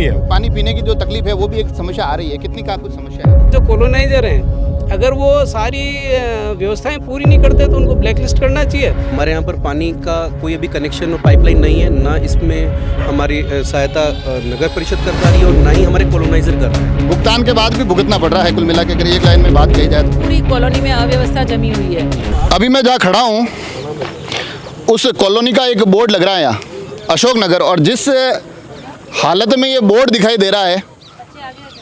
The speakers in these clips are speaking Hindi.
है। पानी पीने की जो तकलीफ है वो भी एक समस्या आ रही है, कितनी का कुछ समस्या है? जो कॉलोनाइजर हैं, अगर वो सारी व्यवस्थाएं पूरी नहीं करते तो उनको ब्लैकलिस्ट करना चाहिए। हमारे यहाँ पर पानी का कोई अभी कनेक्शन और पाइपलाइन नहीं है, ना इसमें हमारी सहायता नगर परिषद कर पा रही है और ना ही हमारे कॉलोनाइजर कर रहे हैं। भुगतान के बाद भी भुगतना पड़ रहा है कुल मिला के, अगर एक लाइन में बात कही जाए तो। पूरी कॉलोनी में अव्यवस्था जमी हुई है। अभी मैं जहाँ खड़ा हूँ उस कॉलोनी का एक बोर्ड लग रहा है यहाँ अशोक नगर, और जिस हालत में ये बोर्ड दिखाई दे रहा है,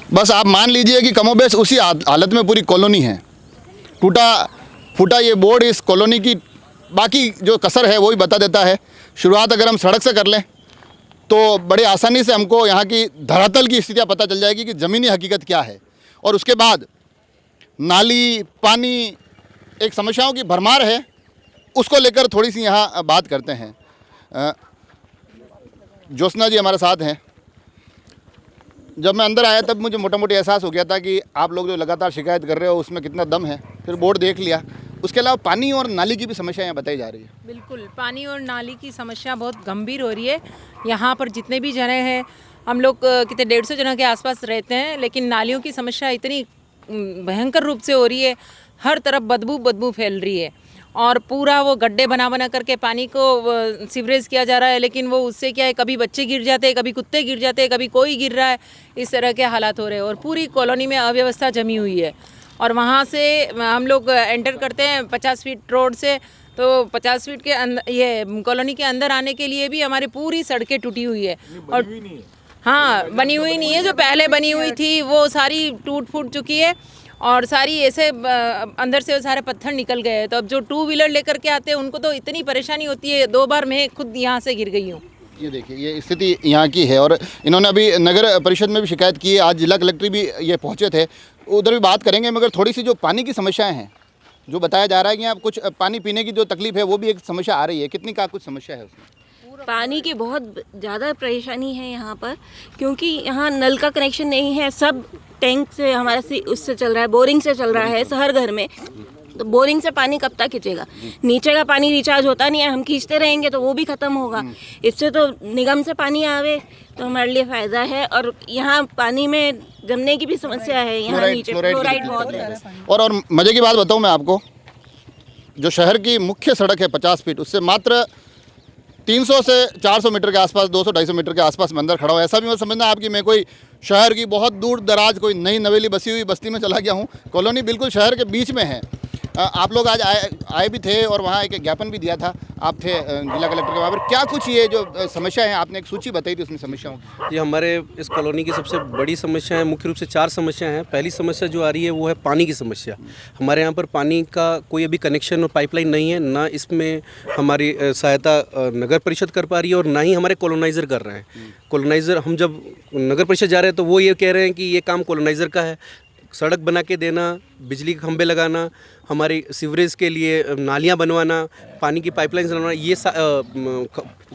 बस आप मान लीजिए कि कमोबेश उसी हालत में पूरी कॉलोनी है। टूटा फूटा ये बोर्ड इस कॉलोनी की बाकी जो कसर है वो भी बता देता है। शुरुआत अगर हम सड़क से कर लें तो बड़े आसानी से हमको यहाँ की धरातल की स्थितियाँ पता चल जाएगी कि ज़मीनी हकीकत क्या है, और उसके बाद नाली पानी एक समस्याओं की भरमार है, उसको लेकर थोड़ी सी यहाँ बात करते हैं। ज्योत्सना जी हमारे साथ हैं। जब मैं अंदर आया तब मुझे मोटा मोटी एहसास हो गया था कि आप लोग जो लगातार शिकायत कर रहे हो उसमें कितना दम है। फिर बोर्ड देख लिया, उसके अलावा पानी और नाली की भी समस्या यहाँ बताई जा रही है। बिल्कुल, पानी और नाली की समस्या बहुत गंभीर हो रही है। यहाँ पर जितने भी जने हैं, हम लोग कितने 150 जनों के आसपास रहते हैं, लेकिन नालियों की समस्या इतनी भयंकर रूप से हो रही है, हर तरफ बदबू फैल रही है, और पूरा वो गड्ढे बना करके पानी को सीवरेज किया जा रहा है। लेकिन वो उससे क्या है, कभी बच्चे गिर जाते हैं, कभी कुत्ते गिर जाते हैं, कभी कोई गिर रहा है, इस तरह के हालात हो रहे हैं, और पूरी कॉलोनी में अव्यवस्था जमी हुई है। और वहाँ से हम लोग एंटर करते हैं 50 फीट रोड से, तो 50 फीट के अंदर ये कॉलोनी के अंदर आने के लिए भी हमारी पूरी सड़कें टूटी हुई है। और हाँ, बनी हुई नहीं है, जो पहले बनी हुई थी वो सारी टूट फूट चुकी है, और सारी ऐसे अंदर से सारे पत्थर निकल गए हैं। तो अब जो 2 व्हीलर लेकर के आते हैं उनको तो इतनी परेशानी होती है। 2 बार मैं खुद यहाँ से गिर गई हूँ। ये देखिए, ये स्थिति यहाँ की है, और इन्होंने अभी नगर परिषद में भी शिकायत की है। आज जिला कलेक्टर भी ये पहुँचे थे, उधर भी बात करेंगे। मगर थोड़ी सी जो पानी की समस्याएं हैं, जो बताया जा रहा है कि यहाँ कुछ पानी पीने की जो तकलीफ है वो भी एक समस्या आ रही है, कितनी का कुछ समस्या है उसमें? पानी की बहुत ज़्यादा परेशानी है यहाँ पर, क्योंकि यहाँ नल का कनेक्शन नहीं है, सब टैंक से हमारा से उससे चल रहा है, बोरिंग से चल रहा है हर घर में। तो बोरिंग से पानी कब तक खींचेगा? नीचे का पानी रिचार्ज होता नहीं है, हम खींचते रहेंगे तो वो भी ख़त्म होगा। इससे तो निगम से पानी आवे तो हमारे लिए फ़ायदा है। और यहाँ पानी में जमने की भी समस्या है, यहाँ नीचे फ्लोराइड बहुत है। और मज़े की बात बताऊँ मैं आपको, जो शहर की मुख्य सड़क है 50 फीट, उससे मात्र 300 से 400 मीटर के आसपास, 200-250 मीटर के आसपास मैं अंदर खड़ा हूँ। ऐसा भी मत समझना आपकी मैं कोई शहर की बहुत दूर दराज कोई नई नवेली बसी हुई बस्ती में चला गया हूँ। कॉलोनी बिल्कुल शहर के बीच में है। आप लोग आज आए भी थे और वहाँ एक ज्ञापन भी दिया था, आप थे जिला कलेक्टर के वहाँ पर। क्या कुछ ये जो समस्या है, आपने एक सूची बताई थी उसमें समस्याओं की? ये हमारे इस कॉलोनी की सबसे बड़ी समस्या है, मुख्य रूप से 4 समस्या हैं। पहली समस्या जो आ रही है वो है पानी की समस्या। हमारे यहाँ पर पानी का कोई अभी कनेक्शन और पाइपलाइन नहीं है, ना इसमें हमारी सहायता नगर परिषद कर पा रही है और ना ही हमारे कॉलोनाइज़र कर रहे हैं। कॉलोनाइज़र, हम जब नगर परिषद जा रहे हैं तो वो ये कह रहे हैं कि ये काम कॉलोनाइज़र का है, सड़क बना के देना, बिजली के खंभे लगाना, हमारी सीवरेज के लिए नालियाँ बनवाना, पानी की पाइपलाइन बनवाना, ये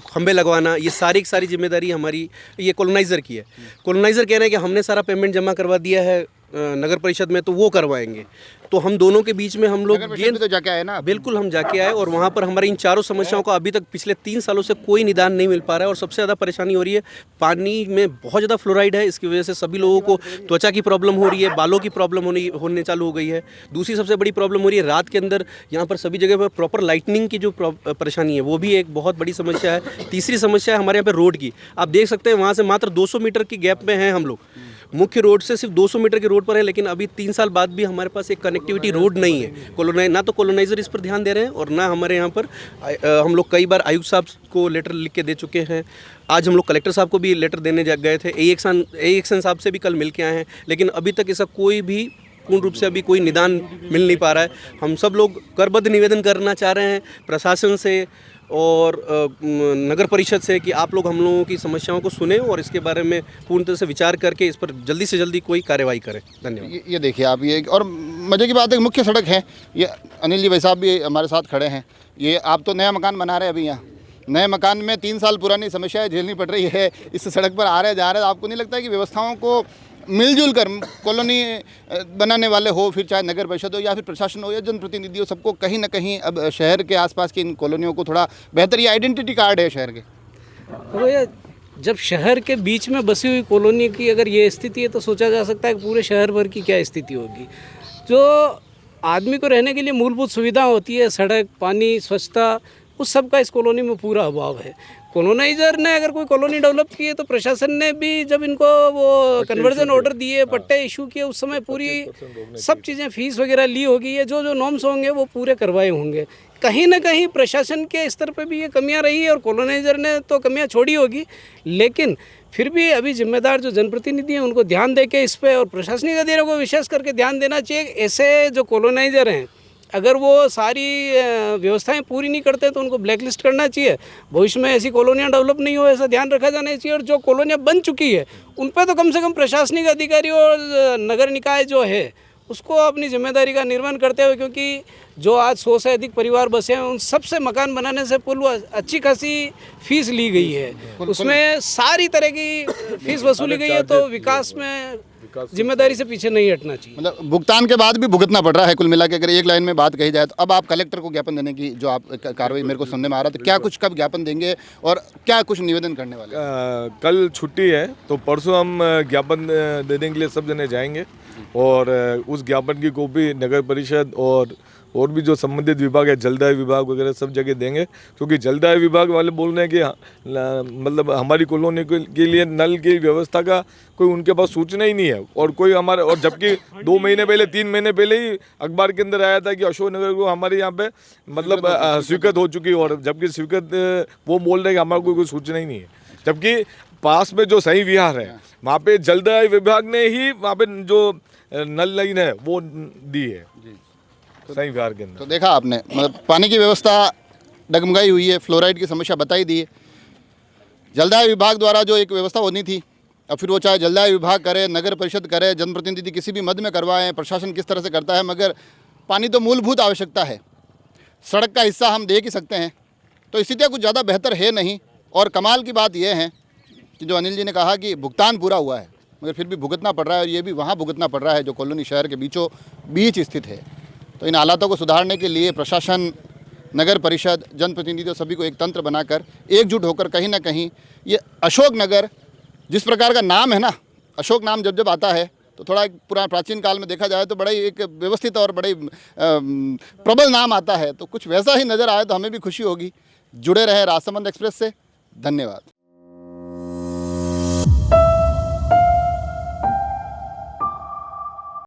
खंभे लगवाना, ये सारी जिम्मेदारी हमारी ये कॉलोनाइज़र की है। कॉलोनाइज़र कह रहे हैं कि हमने सारा पेमेंट जमा करवा दिया है नगर परिषद में, तो वो करवाएंगे। तो हम दोनों के बीच में हम लोग तो जाके आए ना? बिल्कुल, हम जाके आए, और वहाँ पर हमारी इन 4 समस्याओं का अभी तक पिछले 3 सालों से कोई निदान नहीं मिल पा रहा है। और सबसे ज़्यादा परेशानी हो रही है, पानी में बहुत ज़्यादा फ्लोराइड है, इसकी वजह से सभी लोगों को त्वचा की प्रॉब्लम हो रही है, बालों की प्रॉब्लम होने चालू हो गई है। दूसरी सबसे बड़ी प्रॉब्लम हो रही है रात के अंदर, यहाँ पर सभी जगह पर प्रॉपर लाइटनिंग की जो परेशानी है वो भी एक बहुत बड़ी समस्या है। तीसरी समस्या है हमारे यहाँ पर रोड की। आप देख सकते हैं वहाँ से मात्र 200 मीटर की गैप में हैं हम लोग, मुख्य रोड से सिर्फ 200 मीटर के रोड पर है, लेकिन अभी 3 साल बाद भी हमारे पास एक कनेक्टिविटी रोड नहीं है। ना तो कॉलोनाइज़र इस पर ध्यान दे रहे हैं, और ना हमारे यहाँ पर हम लोग कई बार आयुक्त साहब को लेटर लिख के दे चुके हैं। आज हम लोग कलेक्टर साहब को भी लेटर देने गए थे, ए एक्शन साहब से भी कल मिल के आए हैं, लेकिन अभी तक ऐसा कोई भी पूर्ण रूप से अभी कोई निदान मिल नहीं पा रहा है। हम सब लोग करबद्ध निवेदन करना चाह रहे हैं प्रशासन से और नगर परिषद से कि आप लोग हम लोगों की समस्याओं को सुने और इसके बारे में पूर्ण तरह से विचार करके इस पर जल्दी से जल्दी कोई कार्रवाई करें। धन्यवाद। ये देखिए आप, ये और मज़े की बात है, मुख्य सड़क है ये। अनिल जी भाई साहब भी हमारे साथ खड़े हैं। ये आप तो नया मकान बना रहे हैं अभी, यहाँ नए मकान में 3 साल पुरानी समस्याएं झेलनी पड़ रही है। इस सड़क पर आ रहे जा रहे, आपको नहीं लगता है कि व्यवस्थाओं को मिलजुल कर कॉलोनी बनाने वाले हो, फिर चाहे नगर परिषद हो या फिर प्रशासन हो या जनप्रतिनिधि हो, सबको कहीं ना कहीं अब शहर के आसपास की इन कॉलोनियों को थोड़ा बेहतर, ये आइडेंटिटी कार्ड है शहर के? तो ये जब शहर के बीच में बसी हुई कॉलोनी की अगर ये स्थिति है तो सोचा जा सकता है कि पूरे शहर भर की क्या स्थिति होगी। जो आदमी को रहने के लिए मूलभूत सुविधा होती है, सड़क, पानी, स्वच्छता, उस सब का इस कॉलोनी में पूरा अभाव है। कॉलोनाइजर ने अगर कोई कॉलोनी डेवलप की है तो प्रशासन ने भी जब इनको वो कन्वर्जन ऑर्डर दिए, पट्टे इशू किए, उस समय पूरी सब चीज़ें फीस वगैरह ली होगी, ये जो जो नॉर्म्स होंगे वो पूरे करवाए होंगे। कहीं ना कहीं प्रशासन के स्तर पे भी ये कमियां रही है और कॉलोनाइजर ने तो कमियां छोड़ी होगी, लेकिन फिर भी अभी जिम्मेदार जो जनप्रतिनिधि हैं उनको ध्यान दे के इस पे और प्रशासनिक अधिकारियों को विशेष करके ध्यान देना चाहिए। ऐसे जो कॉलोनाइजर हैं अगर वो सारी व्यवस्थाएं पूरी नहीं करते तो उनको ब्लैक लिस्ट करना चाहिए। भविष्य में ऐसी कॉलोनियाँ डेवलप नहीं हो, ऐसा ध्यान रखा जाना चाहिए। और जो कॉलोनियाँ बन चुकी है उन पर तो कम से कम प्रशासनिक अधिकारी और नगर निकाय जो है उसको अपनी जिम्मेदारी का निर्वहन करते हुए, क्योंकि जो आज 100 से अधिक परिवार बसे हैं उन सबसे मकान बनाने से पूर्व अच्छी खासी फीस ली गई है, उसमें सारी तरह की फीस वसूली गई है, तो विकास में जिम्मेदारी से पीछे नहीं हटना चाहिए। मतलब भुगतान के बाद भी भुगतना पड़ रहा है कुल मिला के। अगर एक लाइन में बात कही जाए तो अब आप कलेक्टर को ज्ञापन देने की जो आप कार्रवाई मेरे को सुनने में आ रहा था, क्या कुछ कब ज्ञापन देंगे और क्या कुछ निवेदन करने वाले हैं? कल छुट्टी है तो परसों हम ज्ञापन देने के लिए सब जने जाएंगे और उस ज्ञापन की कॉपी नगर परिषद और भी जो संबंधित विभाग है, जलदाय विभाग वगैरह सब जगह देंगे, क्योंकि जलदाय विभाग वाले बोल रहे हैं कि मतलब हमारी कॉलोनी के लिए नल की व्यवस्था का कोई उनके पास सूचना ही नहीं है। और कोई हमारे, और जबकि 2 महीने पहले 3 महीने पहले ही अखबार के अंदर आया था कि अशोक नगर को हमारे यहाँ पे मतलब स्वीकृत हो चुकी है, और जबकि स्वीकृत वो बोल रहे हैं कि हमारे कोई सूचना ही नहीं है। जबकि पास में जो सही विहार है वहाँ पे जलदाय विभाग ने ही वहाँ पे जो नल लाइन है वो दी है सही विहार के अंदर। तो देखा आपने, मतलब पानी की व्यवस्था डगमगाई हुई है, फ्लोराइड की समस्या बताई दी है। जलदाय विभाग द्वारा जो एक व्यवस्था होनी थी, अब फिर वो चाहे जलदाय विभाग करे, नगर परिषद करे, जनप्रतिनिधि किसी भी मद में करवाएं, प्रशासन किस तरह से करता है, मगर पानी तो मूलभूत आवश्यकता है, सड़क का हिस्सा हम देख ही सकते हैं। तो स्थितियाँ कुछ ज़्यादा बेहतर है नहीं। और कमाल की बात यह है कि जो अनिल जी ने कहा कि भुगतान पूरा हुआ है मगर फिर भी भुगतना पड़ रहा है, और ये भी वहाँ भुगतना पड़ रहा है जो कॉलोनी शहर के बीचों बीच स्थित है। तो इन हालातों को सुधारने के लिए प्रशासन, नगर परिषद, जनप्रतिनिधियों सभी को एक तंत्र बनाकर एकजुट होकर कहीं ना कहीं ये अशोक नगर, जिस प्रकार का नाम है ना, अशोक नाम जब जब आता है तो थोड़ा एक पुराना प्राचीन काल में देखा जाए तो बड़ा ही एक व्यवस्थित और बड़े प्रबल नाम आता है, तो कुछ वैसा ही नज़र आए तो हमें भी खुशी होगी। जुड़े रहे राजसमंद एक्सप्रेस से। धन्यवाद।